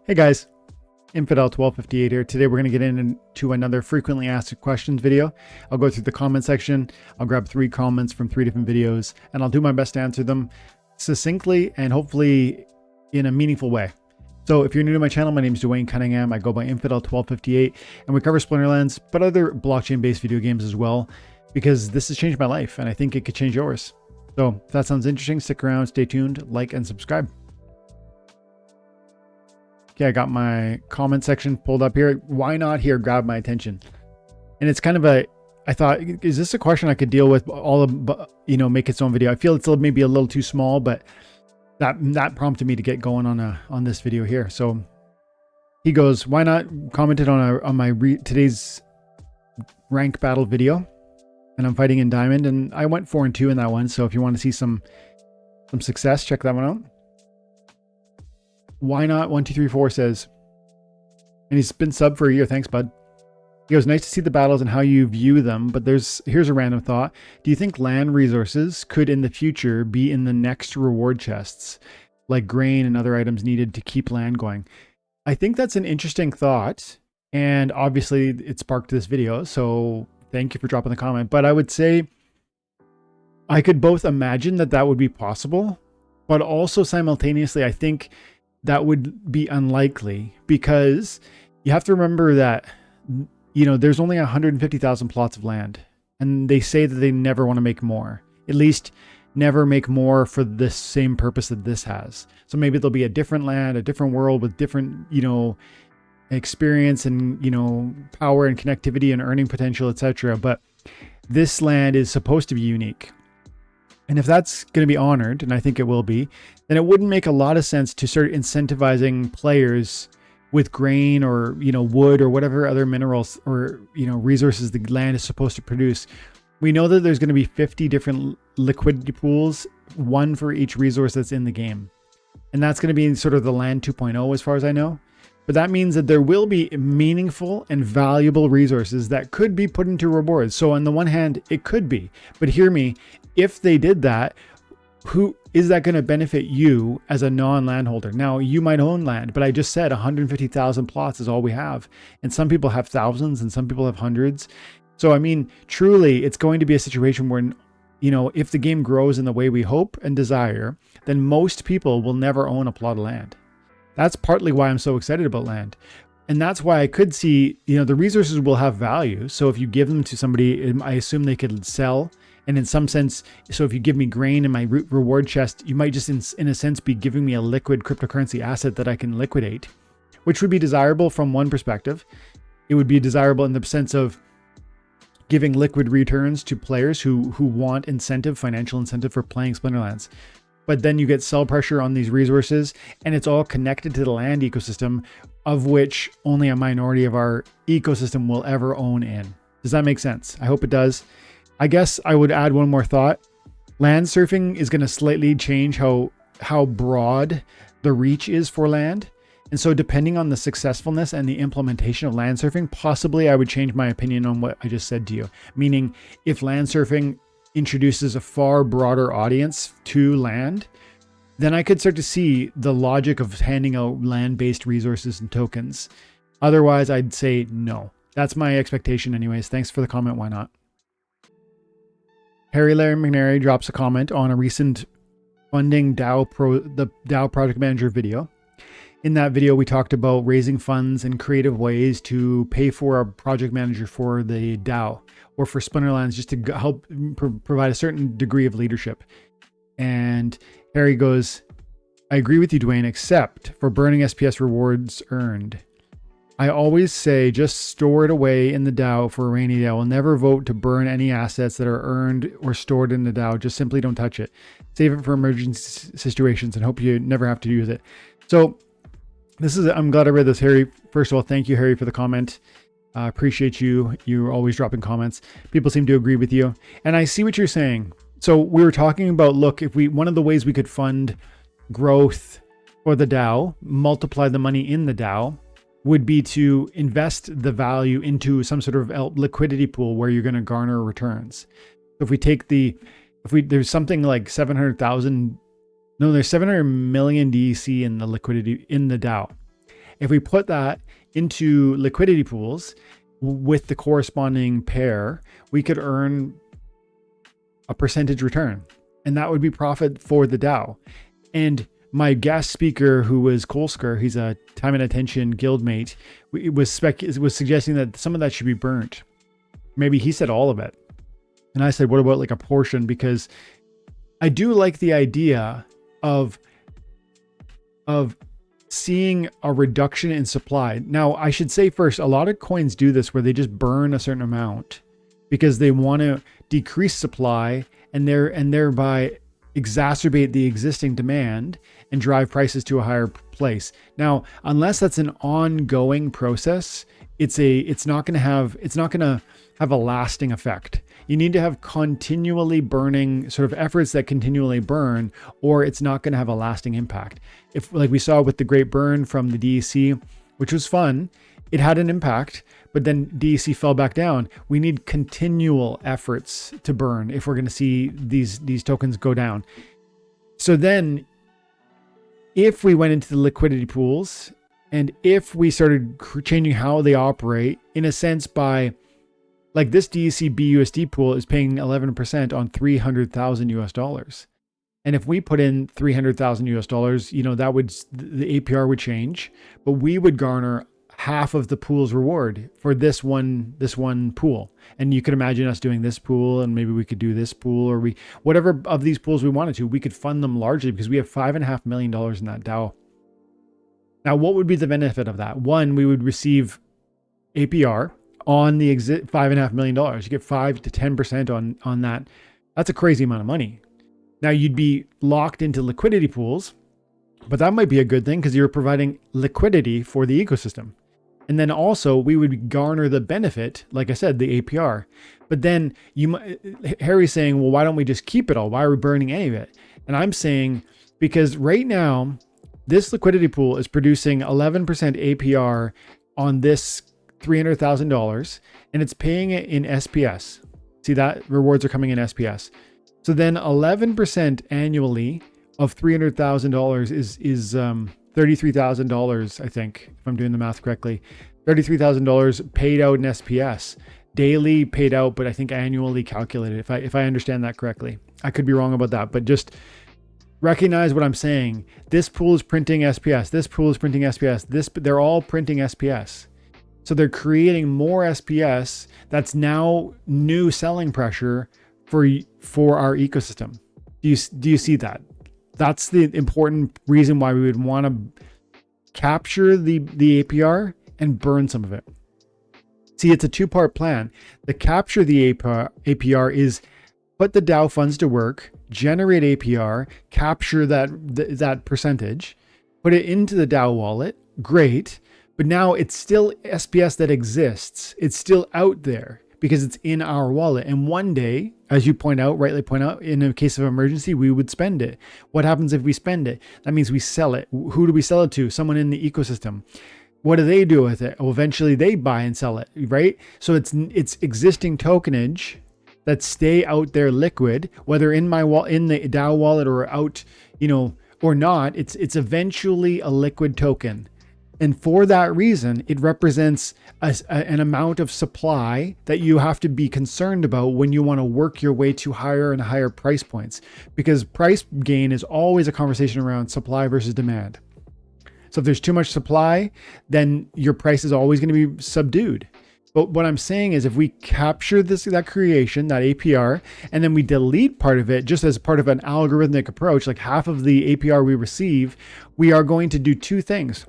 Hey guys, Infidel 1258 here. Today we're going to get into another frequently asked questions video. I'll go through the comment section. I'll grab 3 comments from 3 different videos and I'll do my best to answer them succinctly and hopefully in a meaningful way. So if you're new to my channel, my name is Dwayne Cunningham. I go by Infidel 1258 and we cover Splinterlands, but other blockchain-based video games as well, because this has changed my life and I think it could change yours. So if that sounds interesting, stick around, stay tuned, like and subscribe. Okay, I got my comment section pulled up here. Why not here grab my attention? And it's kind of I thought, is this a question I could deal with all of, make its own video? I feel it's maybe a little too small, but that prompted me to get going on this video here. So he goes, why not commented on my today's rank battle video, and I'm fighting in Diamond, and I went 4-2 in that one. So if you want to see some success, check that one out. Why not 1234 says, and he's been sub for a year. Thanks, bud. He goes, nice to see the battles and how you view them, but here's a random thought. Do you think land resources could in the future be in the next reward chests, like grain and other items needed to keep land going? I think that's an interesting thought, and obviously it sparked this video, so thank you for dropping the comment. But I would say I could both imagine that would be possible, but also simultaneously I think that would be unlikely, because you have to remember that, there's only 150,000 plots of land, and they say that they never want to make more, at least never make more for the same purpose that this has. So maybe there'll be a different land, a different world with different, experience and, power and connectivity and earning potential, etc. But this land is supposed to be unique. And if that's going to be honored, and I think it will be, then it wouldn't make a lot of sense to start incentivizing players with grain or, wood or whatever other minerals or, resources the land is supposed to produce. We know that there's going to be 50 different liquidity pools, one for each resource that's in the game. And that's going to be sort of the land 2.0 as far as I know. But that means that there will be meaningful and valuable resources that could be put into rewards. So on the one hand, it could be, but hear me, if they did that, who is that going to benefit you as a non-landholder? Now, you might own land, but I just said 150,000 plots is all we have. And some people have thousands and some people have hundreds. So, I mean, truly, it's going to be a situation where, if the game grows in the way we hope and desire, then most people will never own a plot of land. That's partly why I'm so excited about land. And that's why I could see, the resources will have value. So if you give them to somebody, I assume they could sell. And in some sense, so if you give me grain in my reward chest, you might just in a sense be giving me a liquid cryptocurrency asset that I can liquidate, which would be desirable from one perspective. It would be desirable in the sense of giving liquid returns to players who want financial incentive for playing Splinterlands. But then you get sell pressure on these resources, and it's all connected to the land ecosystem, of which only a minority of our ecosystem will ever own in. Does that make sense? I hope it does. I guess I would add one more thought. Land surfing is going to slightly change how broad the reach is for land. And so depending on the successfulness and the implementation of land surfing, possibly I would change my opinion on what I just said to you. Meaning, if land surfing introduces a far broader audience to land, then I could start to see the logic of handing out land-based resources and tokens. Otherwise, I'd say no. That's my expectation anyways. Thanks for the comment. Why not? Harry Larry McNary drops a comment on a recent funding the DAO project manager video. In that video, we talked about raising funds and creative ways to pay for a project manager for the DAO or for Splinterlands, just to help provide a certain degree of leadership. And Harry goes, I agree with you, Dwayne, except for burning SPS rewards earned. I always say just store it away in the DAO for a rainy day. I will never vote to burn any assets that are earned or stored in the DAO. Just simply don't touch it. Save it for emergency situations and hope you never have to use it. So I'm glad I read this, Harry. First of all, thank you, Harry, for the comment. I appreciate you. You're always dropping comments. People seem to agree with you. And I see what you're saying. So we were talking about, look, one of the ways we could fund growth for the DAO, multiply the money in the DAO, would be to invest the value into some sort of liquidity pool where you're going to garner returns. So there's something like 700,000, no, there's 700 million DEC in the liquidity in the DAO. if we put that into liquidity pools with the corresponding pair, we could earn a percentage return, and that would be profit for the DAO. And my guest speaker, who was Kolsker, he's a time and attention guildmate, was suggesting that some of that should be burnt. Maybe he said all of it. And I said, what about like a portion? Because I do like the idea of seeing a reduction in supply. Now, I should say first, a lot of coins do this where they just burn a certain amount because they want to decrease supply and thereby exacerbate the existing demand and drive prices to a higher place. Now, unless that's an ongoing process, it's not going to have a lasting effect. You need to have continually burning sort of efforts that continually burn, or it's not going to have a lasting impact. If, like we saw with the great burn from the DEC, which was fun, it had an impact, but then DEC fell back down. We need continual efforts to burn if we're going to see these tokens go down. So then if we went into the liquidity pools and if we started changing how they operate, in a sense, by like this DEC BUSD pool is paying 11% on $300,000. And if we put in $300,000, you know, that would, the APR would change, but we would garner half of the pool's reward for this one pool. And you could imagine us doing this pool, and maybe we could do this pool, or whatever of these pools we wanted to, we could fund them largely because we have $5.5 million in that DAO. Now, what would be the benefit of that? One, we would receive APR on the $5.5 million. You get 5 to 10% on that. That's a crazy amount of money. Now you'd be locked into liquidity pools, but that might be a good thing because you're providing liquidity for the ecosystem. And then also we would garner the benefit, like I said, the APR. But then Harry's saying, well, why don't we just keep it all? Why are we burning any of it? And I'm saying, because right now, this liquidity pool is producing 11% APR on this $300,000, and it's paying it in SPS. See, that rewards are coming in SPS. So then 11% annually of $300,000 is $33,000, I think, if I'm doing the math correctly. $33,000 paid out in SPS. Daily paid out, but I think annually calculated, if I understand that correctly. I could be wrong about that, but just recognize what I'm saying. This pool is printing SPS. This pool is printing SPS. They're all printing SPS. So they're creating more SPS that's now new selling pressure for our ecosystem. Do you see that? That's the important reason why we would want to capture the APR and burn some of it. See, it's a two-part plan. The capture the APR is put the DAO funds to work, generate APR, capture that percentage, put it into the DAO wallet. Great. But now it's still SPS that exists. It's still out there because it's in our wallet. And one day, as you rightly point out, in a case of emergency, we would spend it. What happens if we spend it? That means we sell it. Who do we sell it to? Someone in the ecosystem. What do they do with it? Well, eventually they buy and sell it, right? So it's existing tokenage that stay out there liquid, whether in the DAO wallet or out, or not. It's eventually a liquid token. And for that reason, it represents an amount of supply that you have to be concerned about when you want to work your way to higher and higher price points, because price gain is always a conversation around supply versus demand. So if there's too much supply, then your price is always going to be subdued. But what I'm saying is if we capture that creation, that APR, and then we delete part of it just as part of an algorithmic approach, like half of the APR we receive, we are going to do two things.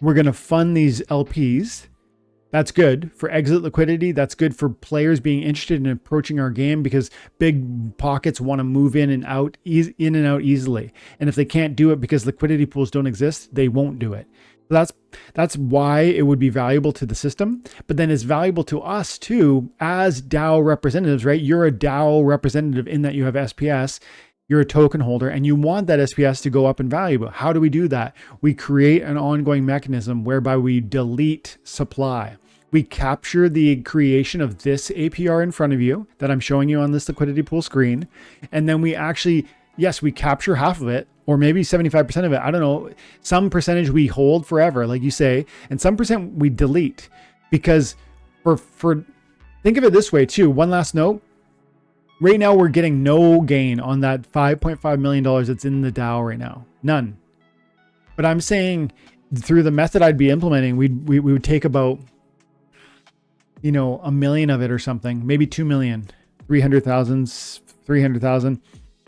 We're going to fund these LPs. That's good for exit liquidity. That's good for players being interested in approaching our game because big pockets want to move in and out easily. And if they can't do it because liquidity pools don't exist, they won't do it. That's why it would be valuable to the system, but then it's valuable to us too as DAO representatives, right? You're a DAO representative in that you have SPS. You're a token holder and you want that SPS to go up in value. But how do we do that? We create an ongoing mechanism whereby we delete supply. We capture the creation of this APR in front of you that I'm showing you on this liquidity pool screen. And then we actually yes, we capture half of it, or maybe 75% of it. I don't know. Some percentage we hold forever, like you say, and some percent we delete. Because for think of it this way too. One last note. Right now, we're getting no gain on that $5.5 million that's in the DAO right now. None. But I'm saying through the method I'd be implementing, we would take about, you know, 1 million of it or something, maybe 2 million, 300,000.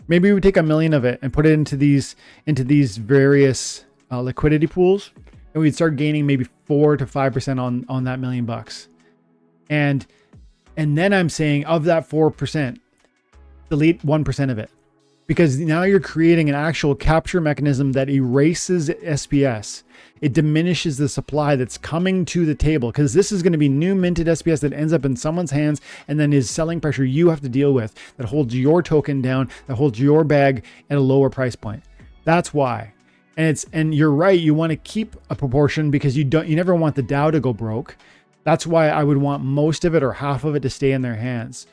Maybe we would take 1 million of it and put it into these various liquidity pools, and we'd start gaining maybe 4 to 5% on that $1 million bucks. And then I'm saying of that 4%, delete 1% of it, because now you're creating an actual capture mechanism that erases SPS. It diminishes the supply that's coming to the table, because this is going to be new minted SPS that ends up in someone's hands and then is selling pressure you have to deal with, that holds your token down, that holds your bag at a lower price point. That's why. And you're right, you want to keep a proportion because you never want the DAO to go broke. That's why I would want most of it or half of it to stay in their hands.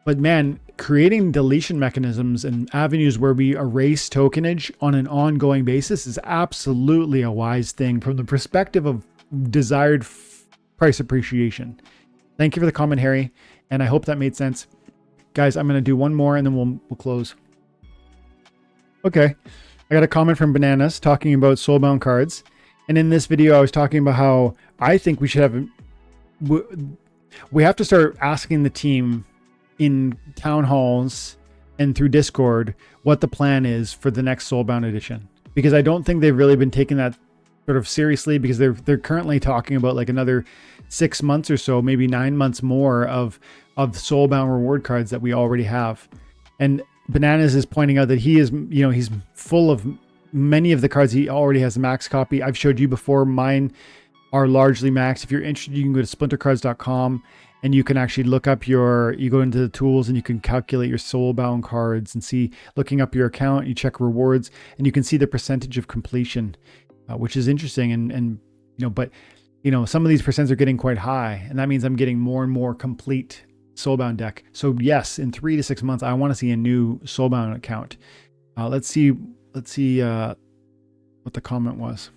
But man, creating deletion mechanisms and avenues where we erase tokenage on an ongoing basis is absolutely a wise thing from the perspective of desired price appreciation. Thank you for the comment, Harry, and I hope that made sense. Guys, I'm going to do one more and then we'll close. Okay, I got a comment from Bananas talking about Soulbound cards. And in this video, I was talking about how I think we should have... We have to start asking the team in town halls and through Discord what the plan is for the next Soulbound edition, because I don't think they've really been taking that sort of seriously, because they're currently talking about like another 6 months or so, maybe 9 months more of Soulbound reward cards that we already have. And Bananas is pointing out that he is, you know, he's full of many of the cards. He already has a max copy. I've showed you before, mine are largely maxed. If you're interested, you can go to splintercards.com and you can actually look up you go into the tools and you can calculate your Soulbound cards and see, looking up your account, you check rewards and you can see the percentage of completion, which is interesting. And you know, but you know, some of these percents are getting quite high, and that means I'm getting more and more complete Soulbound deck. So yes, in 3 to 6 months, I want to see a new Soulbound account. Let's see what the comment was.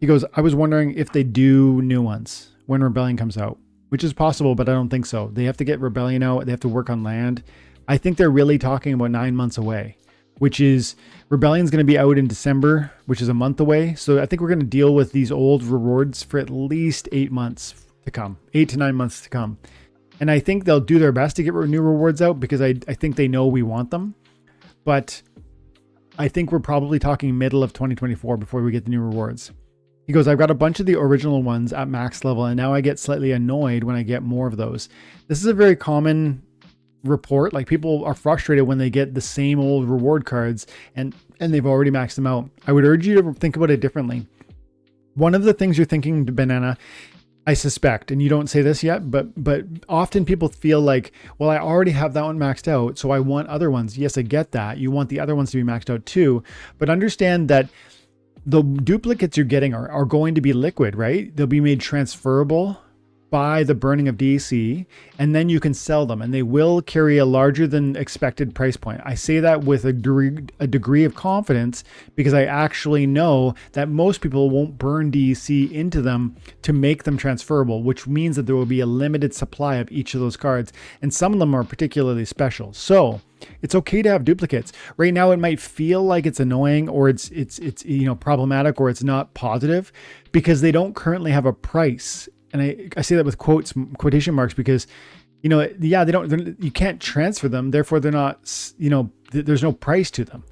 He goes, I was wondering if they do new ones when Rebellion comes out, which is possible, but I don't think so. They have to get Rebellion out. They have to work on land. I think they're really talking about 9 months away, which is Rebellion's going to be out in December, which is a month away. So I think we're going to deal with these old rewards for at least 8 months to come, 8 to 9 months to come. And I think they'll do their best to get new rewards out, because I think they know we want them. But I think we're probably talking middle of 2024 before we get the new rewards. He goes, I've got a bunch of the original ones at max level, and now I get slightly annoyed when I get more of those. This is a very common report. Like, people are frustrated when they get the same old reward cards and they've already maxed them out. I would urge you to think about it differently. One of the things you're thinking, Banana, I suspect, and you don't say this yet, but often people feel like, well, I already have that one maxed out, so I want other ones. Yes, I get that. You want the other ones to be maxed out too, but understand that the duplicates you're getting are going to be liquid, right? They'll be made transferable by the burning of DC, and then you can sell them, and they will carry a larger than expected price point. I say that with a degree of confidence, because I actually know that most people won't burn DC into them to make them transferable, which means that there will be a limited supply of each of those cards, and some of them are particularly special. So it's okay to have duplicates. Right now, it might feel like it's annoying, or it's you know, problematic, or it's not positive, because they don't currently have a price. And I say that with quotation marks, because, you know, yeah, you can't transfer them. Therefore, they're not, you know, there's no price to them.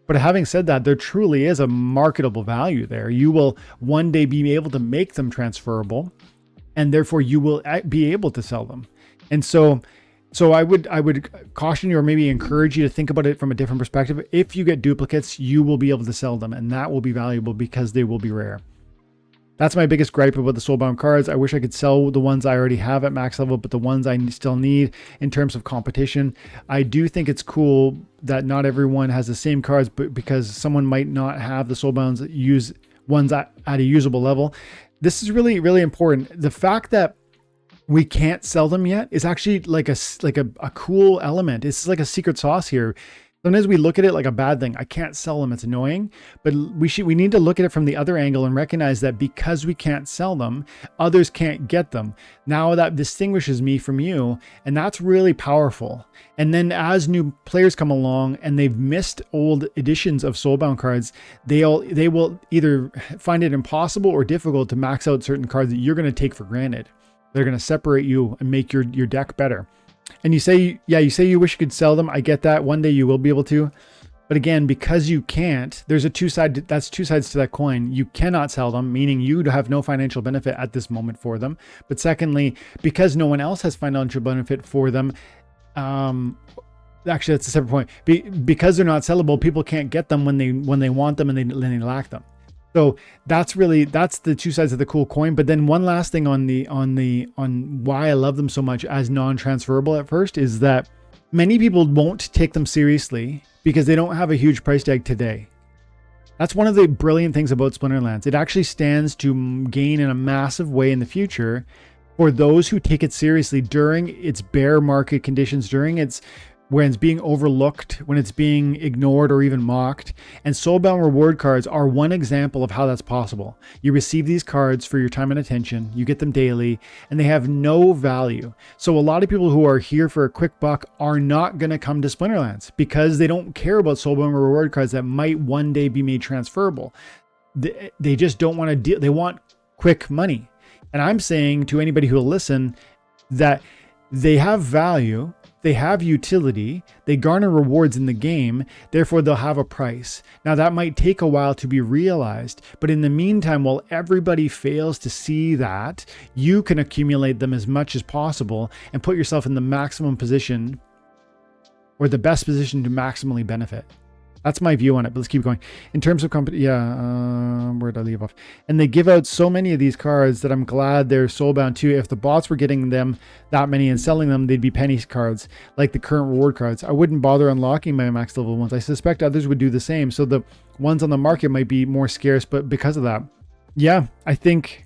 But having said that, there truly is a marketable value there. You will one day be able to make them transferable, and therefore you will be able to sell them. And so I would caution you, or maybe encourage you to think about it from a different perspective. If you get duplicates, you will be able to sell them, and that will be valuable because they will be rare. That's my biggest gripe about the Soulbound cards. I wish I could sell the ones I already have at max level, but the ones I still need in terms of competition. I do think it's cool that not everyone has the same cards, but because someone might not have the Soulbounds use ones at a usable level. This is really, really important. The fact that we can't sell them yet is actually like a cool element. It's like a secret sauce here. Sometimes we look at it like a bad thing. I can't sell them. It's annoying. But we need to look at it from the other angle and recognize that because we can't sell them, others can't get them. Now that distinguishes me from you. And that's really powerful. And then as new players come along and they've missed old editions of Soulbound cards, they will either find it impossible or difficult to max out certain cards that you're going to take for granted. They're going to separate you and make your deck better. And you say, yeah, you say you wish you could sell them. I get that. One day you will be able to. But again, because you can't, there's that's two sides to that coin. You cannot sell them, meaning you have no financial benefit at this moment for them. But secondly, because no one else has financial benefit for them, actually that's a separate point. Because they're not sellable, people can't get them when they want them and they lack them. So that's the two sides of the cool coin. But then one last thing on why I love them so much as non-transferable at first is that many people won't take them seriously because they don't have a huge price tag today. That's one of the brilliant things about Splinterlands. It actually stands to gain in a massive way in the future for those who take it seriously during its bear market conditions, when it's being overlooked, when it's being ignored or even mocked. And Soulbound reward cards are one example of how that's possible. You receive these cards for your time and attention, you get them daily, and they have no value. So a lot of people who are here for a quick buck are not going to come to Splinterlands because they don't care about Soulbound reward cards that might one day be made transferable. They just don't want to deal. They want quick money. And I'm saying to anybody who will listen that they have value, they have utility, they garner rewards in the game, therefore they'll have a price. Now that might take a while to be realized, but in the meantime, while everybody fails to see that, you can accumulate them as much as possible and put yourself in the maximum position or the best position to maximally benefit. That's my view on it, but let's keep going. In terms of company, where did I leave off? And they give out so many of these cards that I'm glad they're Soulbound too. If the bots were getting them that many and selling them, they'd be penny cards, like the current reward cards. I wouldn't bother unlocking my max level ones. I suspect others would do the same. So the ones on the market might be more scarce, but because of that, yeah, I think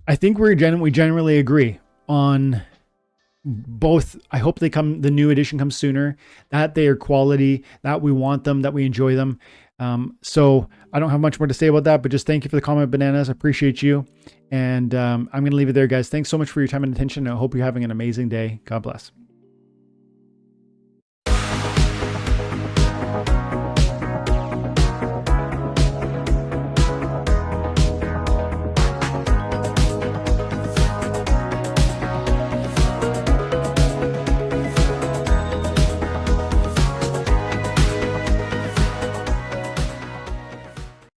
we generally agree on both. I hope the new edition comes sooner, that they are quality, that we want them, that we enjoy them. So I don't have much more to say about that, but just thank you for the comment, Bananas. I appreciate you. And I'm going to leave it there, guys. Thanks so much for your time and attention. I hope you're having an amazing day. God bless.